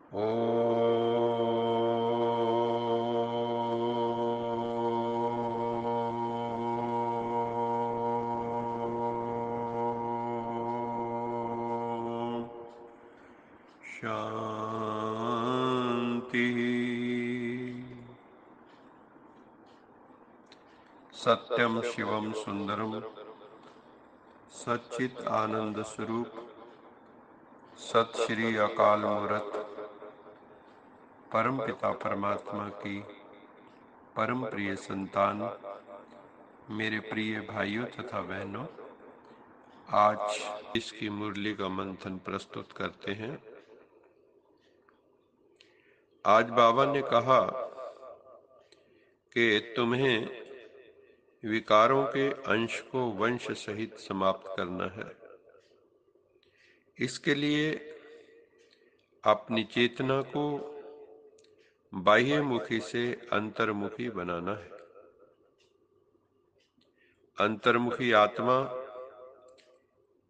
ओ शांति। सत्यम शिवम सुंदरम सच्चित आनंद स्वरूप सत श्री अकाल मूरत परम पिता परमात्मा की परम प्रिय संतान, मेरे प्रिय भाइयों तथा बहनों, आज इसकी मुरली का मंथन प्रस्तुत करते हैं। आज बाबा ने कहा कि तुम्हें विकारों के अंश को वंश सहित समाप्त करना है। इसके लिए अपनी चेतना को बाह्यमुखी से अंतर्मुखी बनाना है। अंतर्मुखी आत्मा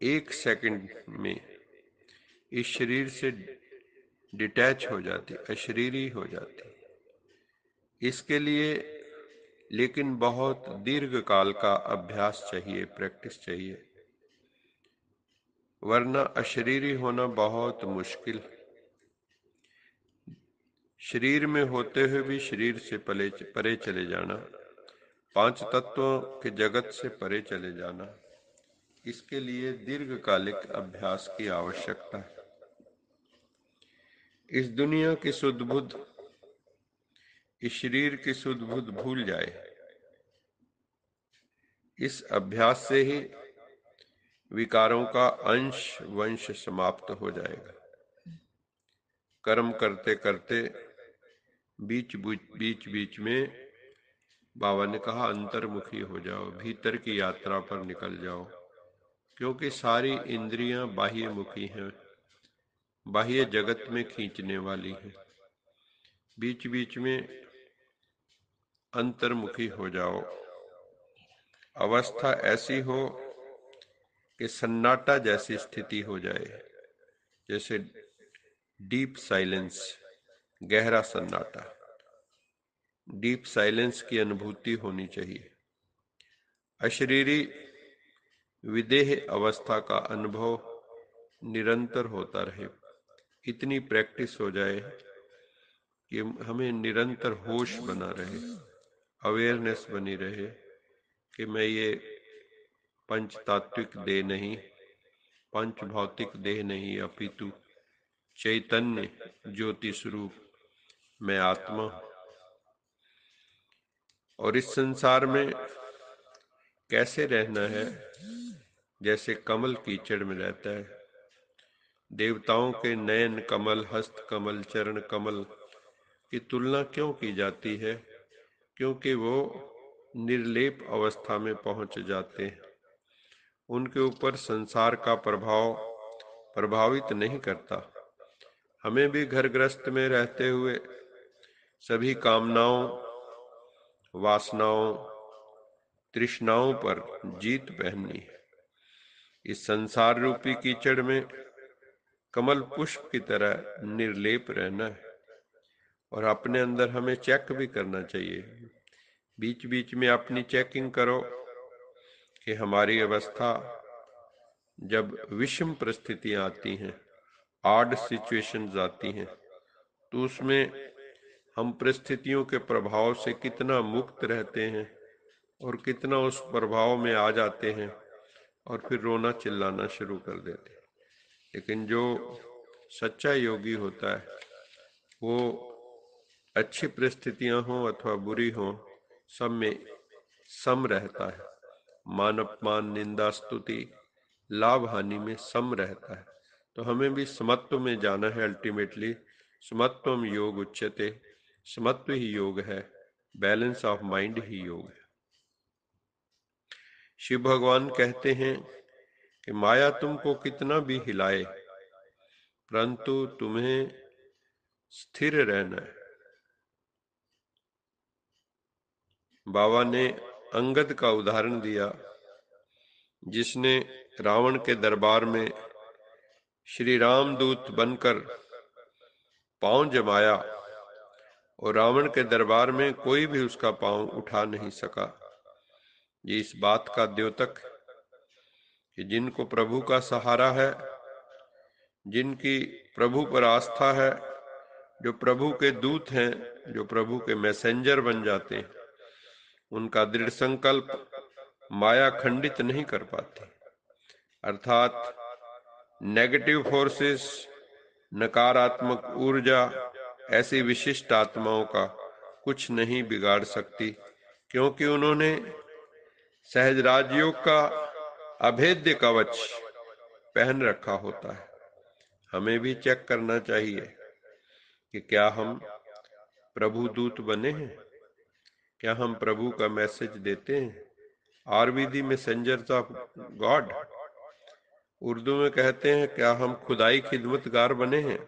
एक सेकंड में इस शरीर से डिटैच हो जाती, अशरीरी हो जाती। इसके लिए लेकिन बहुत दीर्घ काल का अभ्यास चाहिए, प्रैक्टिस चाहिए, वरना अशरीरी होना बहुत मुश्किल। शरीर में होते हुए भी शरीर से परे चले जाना, पांच तत्वों के जगत से परे चले जाना, इसके लिए दीर्घकालिक अभ्यास की आवश्यकता है। इस दुनिया की सुध बुध, इस शरीर की सुध बुध भूल जाए। इस अभ्यास से ही विकारों का अंश वंश समाप्त हो जाएगा। कर्म करते करते बीच बीच में बाबा ने कहा अंतर्मुखी हो जाओ, भीतर की यात्रा पर निकल जाओ, क्योंकि सारी इंद्रियां बाह्यमुखी हैं, बाह्य जगत में खींचने वाली हैं। बीच बीच में अंतर्मुखी हो जाओ। अवस्था ऐसी हो कि सन्नाटा जैसी स्थिति हो जाए, जैसे डीप साइलेंस, गहरा सन्नाटा, डीप साइलेंस की अनुभूति होनी चाहिए। अशरीरी विदेह अवस्था का अनुभव निरंतर होता रहे। इतनी प्रैक्टिस हो जाए कि हमें निरंतर होश बना रहे, अवेयरनेस बनी रहे कि मैं ये पंच तात्विक देह नहीं, पंच भौतिक देह नहीं, अपितु चैतन्य ज्योति स्वरूप मैं आत्मा हूं। और इस संसार में कैसे रहना है, जैसे कमल कीचड़ में रहता है। देवताओं के नयन कमल, हस्त कमल, चरण कमल की तुलना क्यों की जाती है? क्योंकि वो निर्लेप अवस्था में पहुंच जाते हैं। उनके ऊपर संसार का प्रभाव प्रभावित नहीं करता। हमें भी घर गृहस्थ में रहते हुए सभी कामनाओं, वासनाओं, तृष्णाओं पर जीत पहननी है। इस संसार रूपी कीचड़ में कमल पुष्प की तरह निर्लेप रहना है। और अपने अंदर हमें चेक भी करना चाहिए, बीच बीच में अपनी चेकिंग करो कि हमारी अवस्था जब विषम परिस्थितियां आती हैं, ऑड सिचुएशंस आती हैं, तो उसमें हम परिस्थितियों के प्रभाव से कितना मुक्त रहते हैं और कितना उस प्रभाव में आ जाते हैं और फिर रोना चिल्लाना शुरू कर देते हैं। लेकिन जो सच्चा योगी होता है वो अच्छी परिस्थितियां हों अथवा बुरी हों, सब में सम रहता है। मान अपमान, निंदा स्तुति, लाभ हानि में सम रहता है। तो हमें भी समत्व में जाना है। अल्टीमेटली समत्वम योग उच्यते, समत्व ही योग है, बैलेंस ऑफ माइंड ही योग है। शिव भगवान कहते हैं कि माया तुमको कितना भी हिलाए, परंतु तुम्हें स्थिर रहना है। बाबा ने अंगद का उदाहरण दिया, जिसने रावण के दरबार में श्री रामदूत बनकर पांव जमाया और रावण के दरबार में कोई भी उसका पांव उठा नहीं सका। ये इस बात का द्योतक कि जिनको प्रभु का सहारा है, जिनकी प्रभु पर आस्था है, जो प्रभु के दूत हैं, जो प्रभु के मैसेंजर बन जाते हैं, उनका दृढ़ संकल्प माया खंडित नहीं कर पाती। अर्थात नेगेटिव फोर्सेस, नकारात्मक ऊर्जा ऐसी विशिष्ट आत्माओं का कुछ नहीं बिगाड़ सकती, क्योंकि उन्होंने सहज राजयोग का अभेद्य कवच पहन रखा होता है। हमें भी चेक करना चाहिए कि क्या हम प्रभु दूत बने हैं, क्या हम प्रभु का मैसेज देते हैं। Are we the messengers of God, Urdu में कहते हैं, क्या हम खुदाई खिदमतगार बने हैं।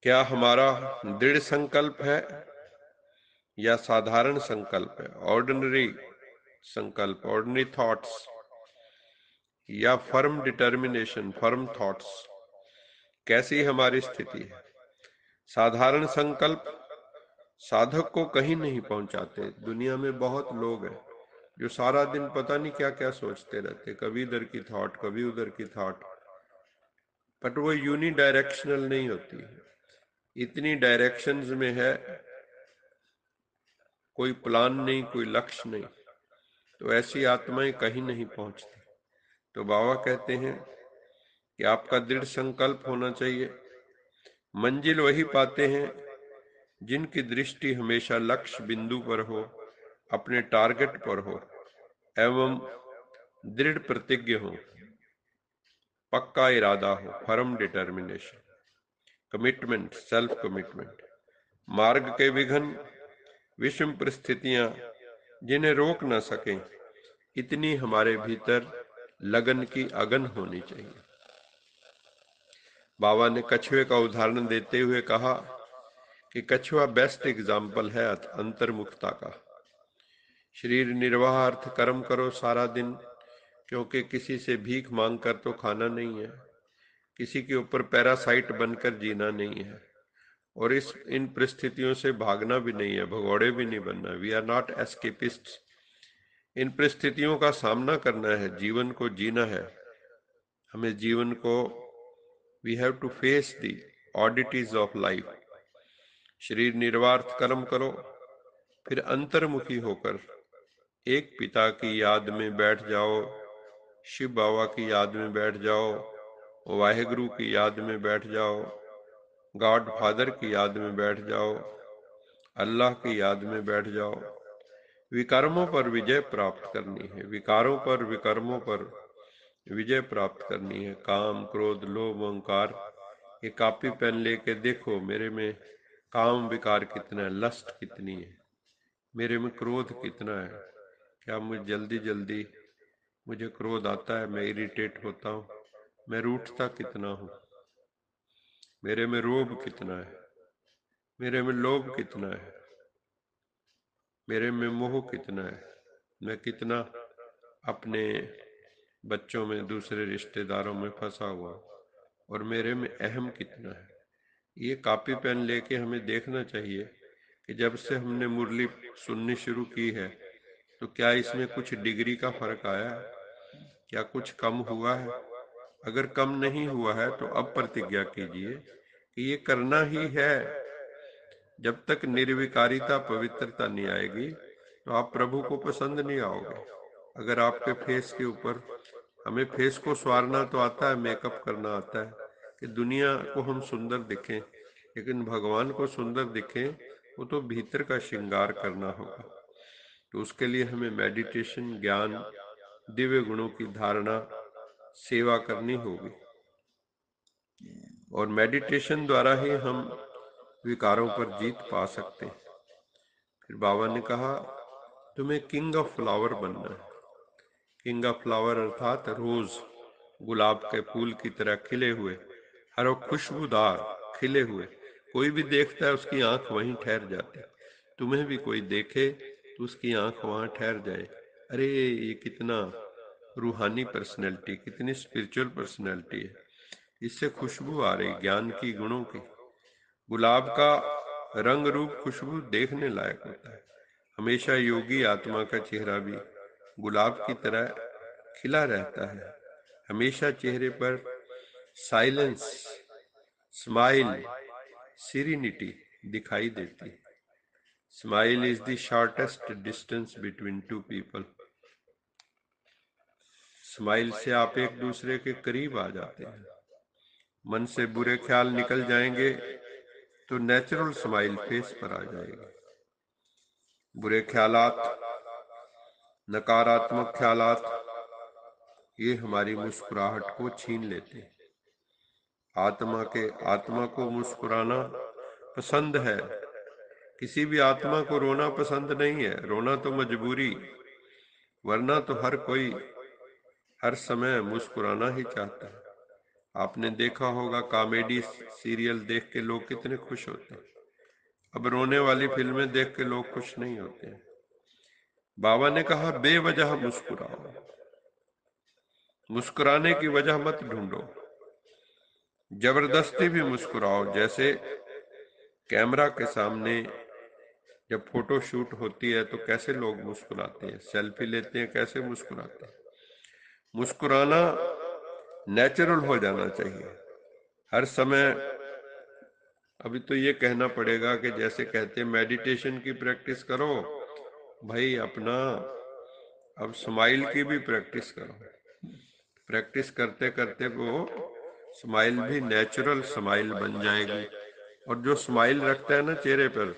क्या हमारा दृढ़ संकल्प है या साधारण संकल्प है, ऑर्डिनरी संकल्प, ऑर्डिनरी थॉट्स, या फर्म डिटर्मिनेशन, फर्म थॉट्स। कैसी हमारी स्थिति है। साधारण संकल्प साधक को कहीं नहीं पहुंचाते। दुनिया में बहुत लोग हैं जो सारा दिन पता नहीं क्या क्या सोचते रहते, कभी इधर की थॉट, कभी उधर की थॉट, बट वो यूनि डायरेक्शनल नहीं होती है। इतनी डायरेक्शंस में है, कोई प्लान नहीं, कोई लक्ष्य नहीं, तो ऐसी आत्माएं कहीं नहीं पहुंचती। तो बाबा कहते हैं कि आपका दृढ़ संकल्प होना चाहिए। मंजिल वही पाते हैं जिनकी दृष्टि हमेशा लक्ष्य बिंदु पर हो, अपने टारगेट पर हो, एवं दृढ़ प्रतिज्ञ हो, पक्का इरादा हो, firm determination, commitment, self commitment. मार्ग के विघ्न, विषम परिस्थितियां जिन्हें रोक न सकें, इतनी हमारे भीतर लगन की अगन होनी चाहिए। बाबा ने कछुए का उदाहरण देते हुए कहा कि कछुआ बेस्ट एग्जाम्पल है अंतर्मुखता का। शरीर निर्वाह अर्थ कर्म करो सारा दिन, क्योंकि किसी से भीख मांग कर तो खाना नहीं है, किसी के ऊपर पैरासाइट बनकर जीना नहीं है, और इन परिस्थितियों से भागना भी नहीं है, भगौड़े भी नहीं बनना। We are not escapists. इन परिस्थितियों का सामना करना है, जीवन को जीना है। हमें जीवन को, we have to face the oddities of life. शरीर निर्वार्थ कर्म करो, फिर अंतर्मुखी होकर एक पिता की याद में बैठ जाओ, शिव बाबा की याद में बैठ जाओ, वाहेगुरु की याद में बैठ जाओ, गॉड फादर की याद में बैठ जाओ, अल्लाह की याद में बैठ जाओ। विकर्मों पर विजय प्राप्त करनी है, विकारों पर, विकर्मों पर विजय प्राप्त करनी है। काम, क्रोध, लोभ, अहंकार, ये कॉपी पेन लेके देखो मेरे में काम विकार कितना है, लस्ट कितनी है, मेरे में क्रोध कितना है, क्या मुझे जल्दी जल्दी मुझे क्रोध आता है, मैं इरिटेट होता हूँ, मैं रूठता कितना हूँ, मेरे में रोब कितना है, मेरे में लोभ कितना है, मेरे में मोह कितना है, मैं कितना अपने बच्चों में, दूसरे रिश्तेदारों में फंसा हुआ, और मेरे में अहम कितना है। ये कॉपी पेन लेके हमें देखना चाहिए कि जब से हमने मुरली सुननी शुरू की है तो क्या इसमें कुछ डिग्री का फर्क आया है, क्या कुछ कम हुआ है। अगर कम नहीं हुआ है तो अब प्रतिज्ञा कीजिए कि ये करना ही है। जब तक निर्विकारिता, पवित्रता नहीं आएगी तो आप प्रभु को पसंद नहीं आओगे। अगर आपके फेस के ऊपर, हमें फेस को संवारना तो आता है, मेकअप करना आता है कि दुनिया को हम सुंदर दिखें, लेकिन भगवान को सुंदर दिखें वो तो भीतर का श्रृंगार करना होगा। तो उसके लिए हमें मेडिटेशन, ज्ञान, दिव्य गुणों की धारणा, सेवा करनी होगी, और मेडिटेशन द्वारा ही हम विकारों पर जीत पा सकते हैं। फिर बाबा ने कहा तुम्हें किंग ऑफ फ्लावर बनना है। किंग ऑफ फ्लावर अर्थात रोज गुलाब के फूल की तरह खिले हुए, हर वो खुशबूदार खिले हुए। कोई भी देखता है उसकी आंख वहीं ठहर जाती। तुम्हें भी कोई देखे तो उसकी आंख वहां ठहर जाए, अरे ये कितना रूहानी पर्सनैलिटी, कितनी स्पिरिचुअल पर्सनैलिटी है। इससे खुशबू आ रही ज्ञान की, गुणों की। गुलाब का रंग रूप खुशबू देखने लायक होता है। हमेशा योगी आत्मा का चेहरा भी गुलाब की तरह खिला रहता है। हमेशा चेहरे पर साइलेंस, स्माइल, सीरेनिटी दिखाई देती है। Smile is the shortest distance between two people. Smile से आप एक दूसरे के करीब आ जाते हैं। मन से बुरे ख्याल निकल जाएंगे तो नेचुरल स्माइल फेस पर आ जाएगी। बुरे ख्यालात, नकारात्मक ख्यालात, ये हमारी मुस्कुराहट को छीन लेते हैं। आत्मा को मुस्कुराना पसंद है। किसी भी आत्मा को रोना पसंद नहीं है। रोना तो मजबूरी, वरना तो हर कोई हर समय मुस्कुराना ही चाहता है। आपने देखा होगा कॉमेडी सीरियल देख के लोग कितने खुश होते हैं। अब रोने वाली फिल्में देख के लोग खुश नहीं होते हैं। बाबा ने कहा बेवजह मुस्कुराओ, मुस्कुराने की वजह मत ढूंढो, जबरदस्ती भी मुस्कुराओ। जैसे कैमरा के सामने जब फोटो शूट होती है तो कैसे लोग मुस्कुराते हैं, सेल्फी लेते हैं, कैसे मुस्कुराते हैं। मुस्कुराना नेचुरल हो जाना चाहिए हर समय। अभी तो ये कहना पड़ेगा कि जैसे कहते हैं मेडिटेशन की प्रैक्टिस करो, भाई अपना अब स्माइल की भी प्रैक्टिस करो। प्रैक्टिस करते करते वो स्माइल भी नेचुरल स्माइल बन जाएगी। और जो स्माइल रखता है ना चेहरे पर,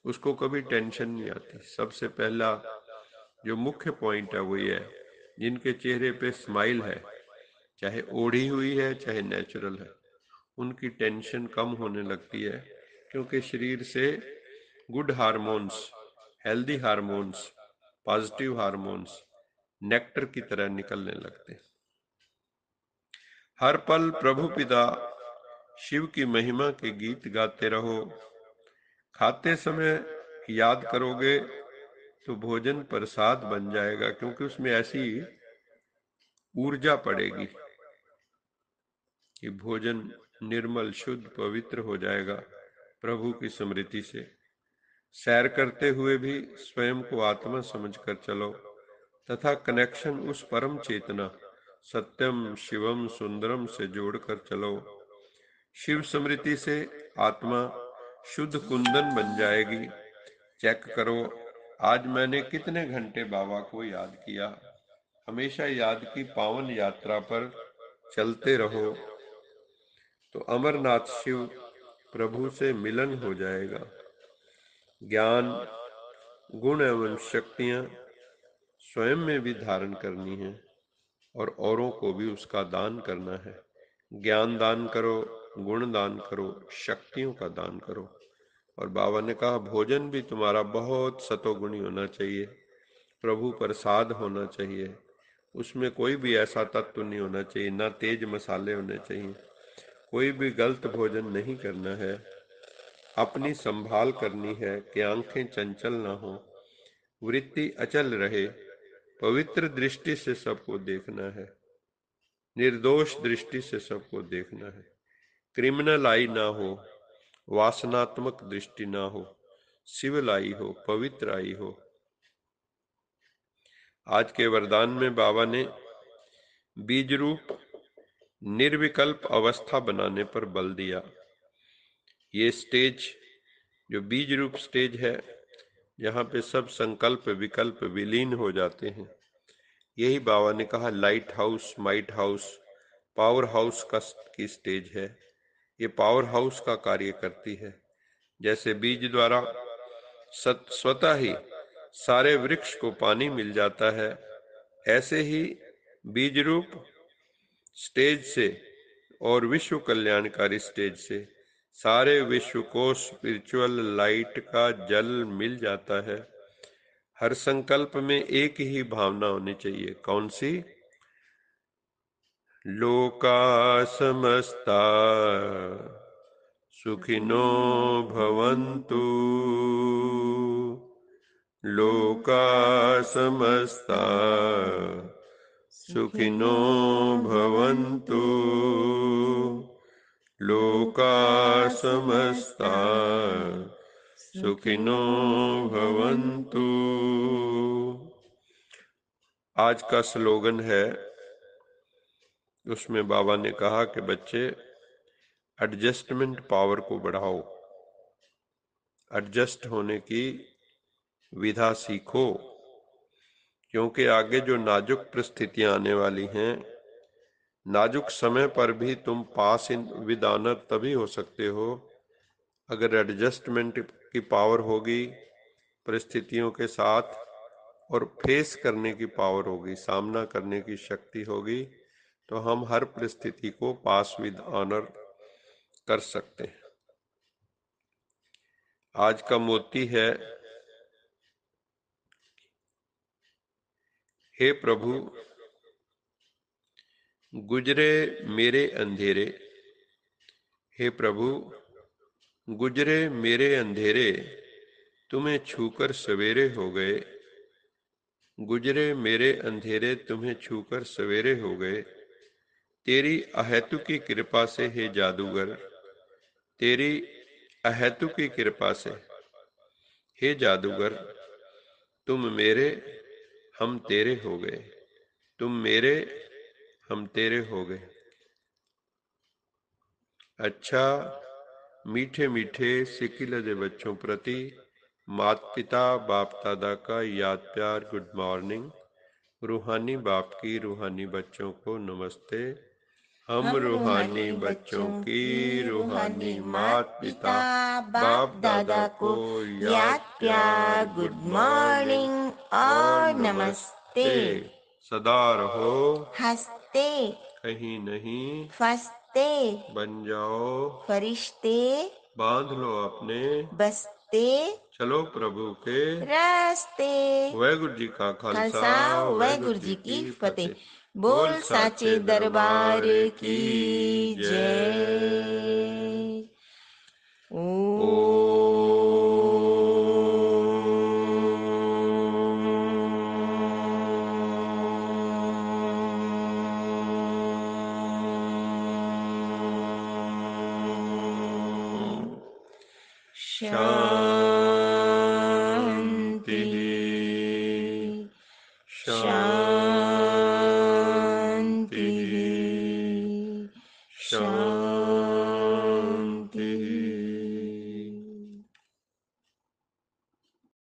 उसको कभी टेंशन नहीं आती। सबसे पहला जो मुख्य पॉइंट है वो ये है, जिनके चेहरे पे स्माइल है, चाहे ओढ़ी हुई है चाहे नेचुरल है, उनकी टेंशन कम होने लगती है। क्योंकि शरीर से good hormones, healthy hormones, positive hormones nectar की तरह निकलने लगते हैं। हर पल प्रभु पिता शिव की महिमा के गीत गाते रहो। खाते समय याद करोगे तो भोजन प्रसाद बन जाएगा, क्योंकि उसमें ऐसी ऊर्जा पड़ेगी कि भोजन निर्मल, शुद्ध, पवित्र हो जाएगा प्रभु की स्मृति से। सैर करते हुए भी स्वयं को आत्मा समझकर चलो तथा कनेक्शन उस परम चेतना सत्यम शिवम सुंदरम से जोड़कर चलो। शिव स्मृति से आत्मा शुद्ध कुंदन बन जाएगी। चेक करो आज मैंने कितने घंटे बाबा को याद किया। हमेशा याद की पावन यात्रा पर चलते रहो तो अमरनाथ शिव प्रभु से मिलन हो जाएगा। ज्ञान, गुण एवं शक्तियां स्वयं में भी धारण करनी है और औरों को भी उसका दान करना है। ज्ञान दान करो, गुण दान करो, शक्तियों का दान करो। और बाबा ने कहा भोजन भी तुम्हारा बहुत सतोगुणी होना चाहिए, प्रभु प्रसाद होना चाहिए। उसमें कोई भी ऐसा तत्व नहीं होना चाहिए, ना तेज मसाले होने चाहिए। कोई भी गलत भोजन नहीं करना है। अपनी संभाल करनी है कि आंखें चंचल ना हो, वृत्ति अचल रहे। पवित्र दृष्टि से सबको देखना है, निर्दोष दृष्टि से सबको देखना है। क्रिमिनल आई ना हो, वासनात्मक दृष्टि ना हो, सिविल आई हो, पवित्र आई हो। आज के वरदान में बाबा ने बीज रूप निर्विकल्प अवस्था बनाने पर बल दिया। ये स्टेज जो बीज रूप स्टेज है, यहाँ पे सब संकल्प विकल्प विलीन हो जाते हैं। यही बाबा ने कहा light house, might house, power house की स्टेज है। ये पावर हाउस का कार्य करती है। जैसे बीज द्वारा स्वतः ही सारे वृक्ष को पानी मिल जाता है, ऐसे ही बीज रूप स्टेज से और विश्व कल्याणकारी स्टेज से सारे विश्व को स्पिरिचुअल लाइट का जल मिल जाता है। हर संकल्प में एक ही भावना होनी चाहिए। कौन सी? लोका समस्ता सुखिनो भवन्तु, लोका समस्ता सुखिनो भवन्तु, लोका समस्ता सुखिनो भवन्तु। आज का स्लोगन है, उसमें बाबा ने कहा कि बच्चे एडजस्टमेंट पावर को बढ़ाओ, एडजस्ट होने की विधा सीखो, क्योंकि आगे जो नाजुक परिस्थितियां आने वाली हैं, नाजुक समय पर भी तुम पास इन विद ऑनर तभी हो सकते हो अगर एडजस्टमेंट की पावर होगी परिस्थितियों के साथ, और फेस करने की पावर होगी, सामना करने की शक्ति होगी, तो हम हर परिस्थिति को पास विद ऑनर कर सकते हैं। आज का मोती है, हे प्रभु गुजरे मेरे अंधेरे, हे प्रभु गुजरे मेरे अंधेरे, तुम्हें छूकर सवेरे हो गए। गुजरे मेरे अंधेरे तुम्हें छूकर सवेरे हो गए। तेरी अहेतु की कृपा से हे जादूगर, तेरी अहेतु की कृपा से हे जादूगर, तुम मेरे हम तेरे हो गए, तुम मेरे हम तेरे हो गए। अच्छा मीठे मीठे सिकिलदे बच्चों प्रति माता पिता बाप दादा का याद प्यार गुड मॉर्निंग। रूहानी बाप की रूहानी बच्चों को नमस्ते। हम रूहानी बच्चों की रूहानी माता पिता बाप दादा को याद प्यार गुड मॉर्निंग और नमस्ते। सदा रहो हंसते, कहीं नहीं फंसते, बन जाओ फरिश्ते, बांध लो अपने बसते चलो प्रभु के रास्ते। वाहेगुरु जी का खालसा खालसा वाहेगुरु जी की फतेह। बोल साचे दरबार की जय। शांति, शांति।